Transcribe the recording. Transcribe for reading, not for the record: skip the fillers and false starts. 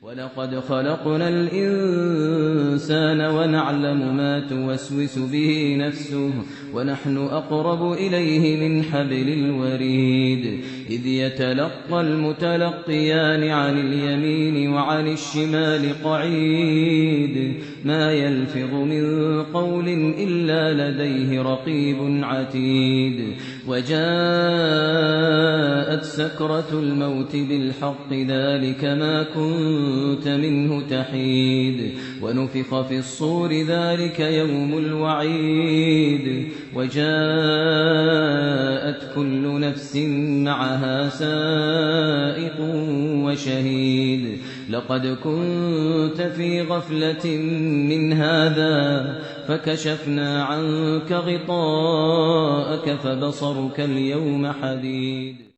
ولقد خلقنا الإنسان ونعلم ما توسوس به نفسه ونحن أقرب إليه من حبل الوريد إذ يتلقى المتلقيان عن اليمين وعن الشمال قعيد ما يلفظ من قول إلا لديه رقيب عتيد وجاءت سكرة الموت بالحق ذلك ما كنت منه تحيد ونفخ في الصور ذلك يوم الوعيد وجاءت كل نفس معها سائق وشهيد لقد كنت في غفلة من هذا فكشفنا عنك غطاءك فبصرك اليوم حديد